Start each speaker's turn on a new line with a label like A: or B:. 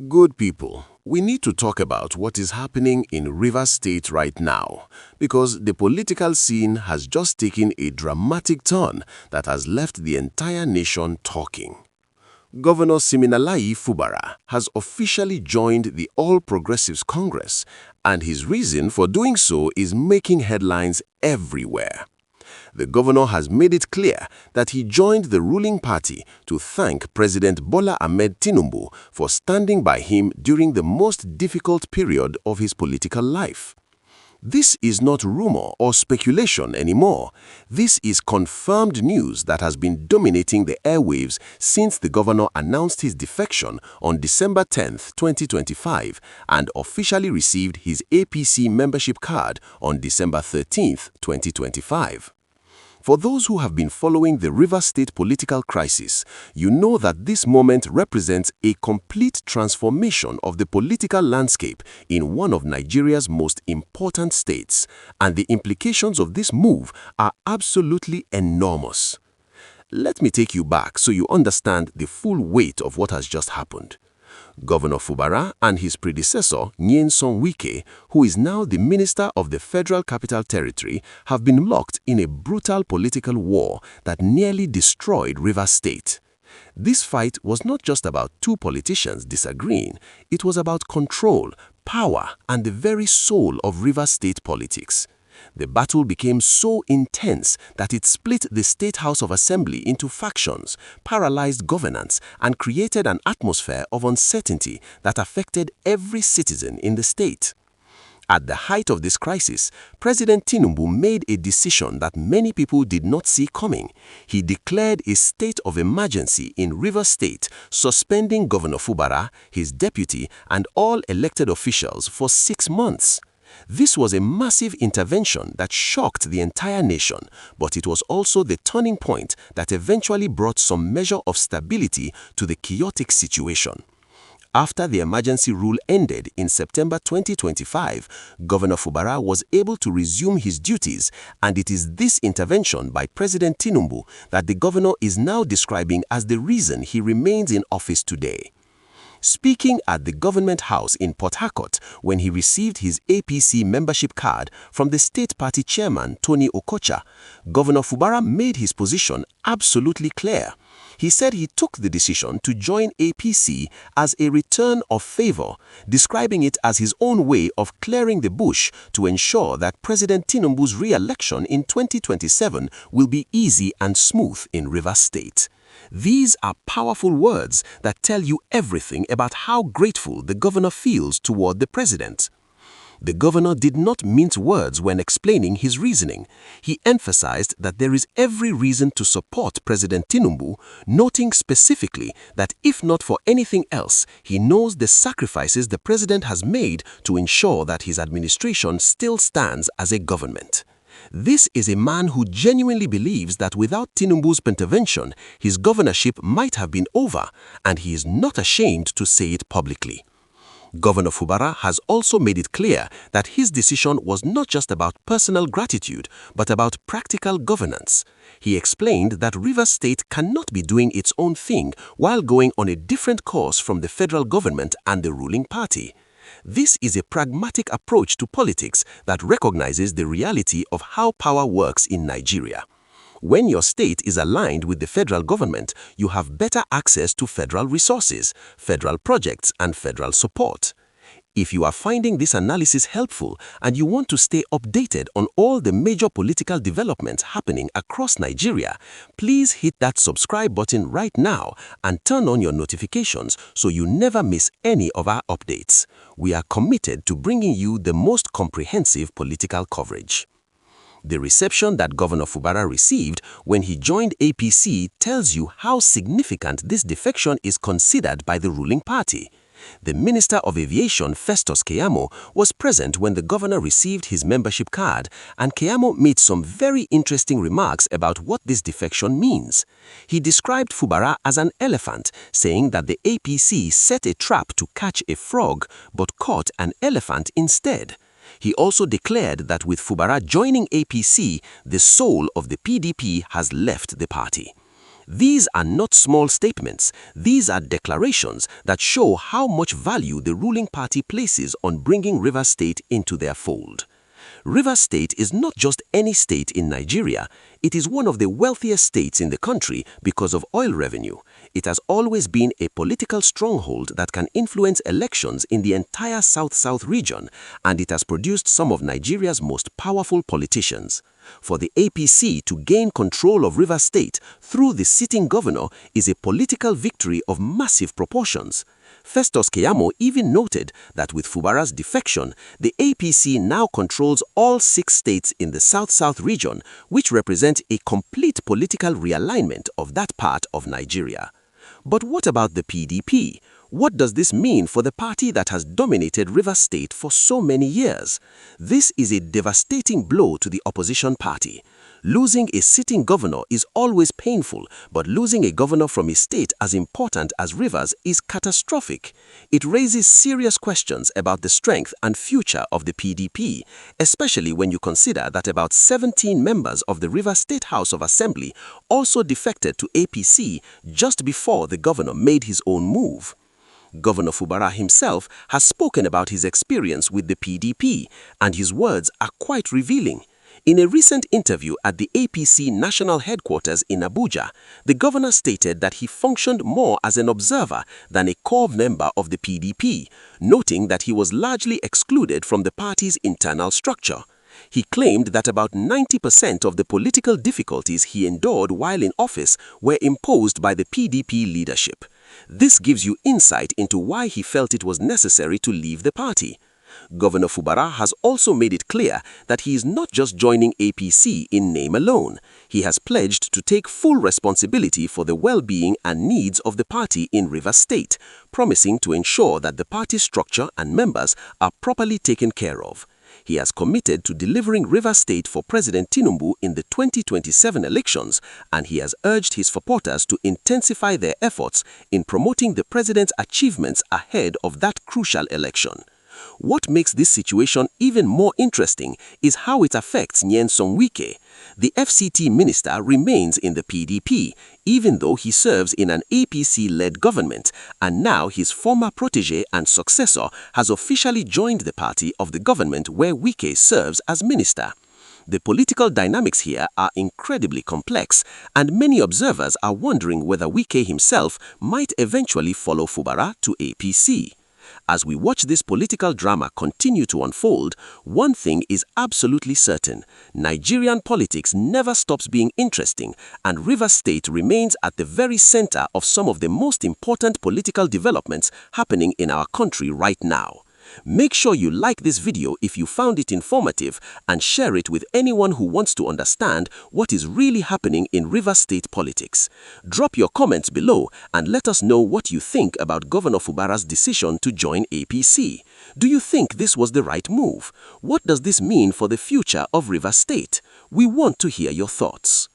A: Good people, we need to talk about what is happening in Rivers State right now because the political scene has just taken a dramatic turn that has left the entire nation talking. Governor Siminalayi Fubara has officially joined the All Progressives Congress, and his reason for doing so is making headlines everywhere. The governor has made it clear that he joined the ruling party to thank President Bola Ahmed Tinubu for standing by him during the most difficult period of his political life. This is not rumor or speculation anymore. This is confirmed news that has been dominating the airwaves since the governor announced his defection on December 10, 2025, and officially received his APC membership card on December 13, 2025. For those who have been following the Rivers State political crisis, you know that this moment represents a complete transformation of the political landscape in one of Nigeria's most important states, and the implications of this move are absolutely enormous. Let me take you back so you understand the full weight of what has just happened. Governor Fubara and his predecessor, Nyesom Wike, who is now the Minister of the Federal Capital Territory, have been locked in a brutal political war that nearly destroyed Rivers State. This fight was not just about two politicians disagreeing, it was about control, power, and the very soul of Rivers State politics. The battle became so intense that it split the State House of Assembly into factions, paralyzed governance, and created an atmosphere of uncertainty that affected every citizen in the state. At the height of this crisis, President Tinubu made a decision that many people did not see coming. He declared a state of emergency in Rivers State, suspending Governor Fubara, his deputy, and all elected officials for 6 months. This was a massive intervention that shocked the entire nation, but it was also the turning point that eventually brought some measure of stability to the chaotic situation. After the emergency rule ended in September 2025, Governor Fubara was able to resume his duties, and it is this intervention by President Tinubu that the governor is now describing as the reason he remains in office today. Speaking at the Government House in Port Harcourt when he received his APC membership card from the state party chairman Tony Okocha, Governor Fubara made his position absolutely clear. He said he took the decision to join APC as a return of favor, describing it as his own way of clearing the bush to ensure that President Tinubu's re-election in 2027 will be easy and smooth in Rivers State. These are powerful words that tell you everything about how grateful the governor feels toward the president. The governor did not mince words when explaining his reasoning. He emphasized that there is every reason to support President Tinubu, noting specifically that if not for anything else, he knows the sacrifices the president has made to ensure that his administration still stands as a government. This is a man who genuinely believes that without Tinubu's intervention, his governorship might have been over, and he is not ashamed to say it publicly. Governor Fubara has also made it clear that his decision was not just about personal gratitude, but about practical governance. He explained that Rivers State cannot be doing its own thing while going on a different course from the federal government and the ruling party. This is a pragmatic approach to politics that recognizes the reality of how power works in Nigeria. When your state is aligned with the federal government, you have better access to federal resources, federal projects, and federal support. If you are finding this analysis helpful and you want to stay updated on all the major political developments happening across Nigeria, please hit that subscribe button right now and turn on your notifications so you never miss any of our updates. We are committed to bringing you the most comprehensive political coverage. The reception that Governor Fubara received when he joined APC tells you how significant this defection is considered by the ruling party. The Minister of Aviation, Festus Keyamo, was present when the governor received his membership card, and Keyamo made some very interesting remarks about what this defection means. He described Fubara as an elephant, saying that the APC set a trap to catch a frog, but caught an elephant instead. He also declared that with Fubara joining APC, the soul of the PDP has left the party. These are not small statements. These are declarations that show how much value the ruling party places on bringing Rivers State into their fold. Rivers State is not just any state in Nigeria. It is one of the wealthiest states in the country because of oil revenue. It has always been a political stronghold that can influence elections in the entire South-South region, and it has produced some of Nigeria's most powerful politicians. For the APC to gain control of Rivers State through the sitting governor is a political victory of massive proportions. Festus Keyamo even noted that with Fubara's defection, the APC now controls all 6 states in the South-South region, which represent a complete political realignment of that part of Nigeria. But what about the PDP? What does this mean for the party that has dominated Rivers State for so many years? This is a devastating blow to the opposition party. Losing a sitting governor is always painful, but losing a governor from a state as important as Rivers is catastrophic. It raises serious questions about the strength and future of the PDP, especially when you consider that about 17 members of the Rivers State House of Assembly also defected to APC just before the governor made his own move. Governor Fubara himself has spoken about his experience with the PDP, and his words are quite revealing. In a recent interview at the APC national headquarters in Abuja, the governor stated that he functioned more as an observer than a core member of the PDP, noting that he was largely excluded from the party's internal structure. He claimed that about 90% of the political difficulties he endured while in office were imposed by the PDP leadership. This gives you insight into why he felt it was necessary to leave the party. Governor Fubara has also made it clear that he is not just joining APC in name alone. He has pledged to take full responsibility for the well-being and needs of the party in Rivers State, promising to ensure that the party structure and members are properly taken care of. He has committed to delivering Rivers State for President Tinubu in the 2027 elections, and he has urged his supporters to intensify their efforts in promoting the president's achievements ahead of that crucial election. What makes this situation even more interesting is how it affects Nyesom Wike. The FCT minister remains in the PDP, even though he serves in an APC-led government, and now his former protege and successor has officially joined the party of the government where Wike serves as minister. The political dynamics here are incredibly complex, and many observers are wondering whether Wike himself might eventually follow Fubara to APC. As we watch this political drama continue to unfold, one thing is absolutely certain: Nigerian politics never stops being interesting, and Rivers State remains at the very center of some of the most important political developments happening in our country right now. Make sure you like this video if you found it informative, and share it with anyone who wants to understand what is really happening in Rivers State politics. Drop your comments below and let us know what you think about Governor Fubara's decision to join APC. Do you think this was the right move? What does this mean for the future of Rivers State? We want to hear your thoughts.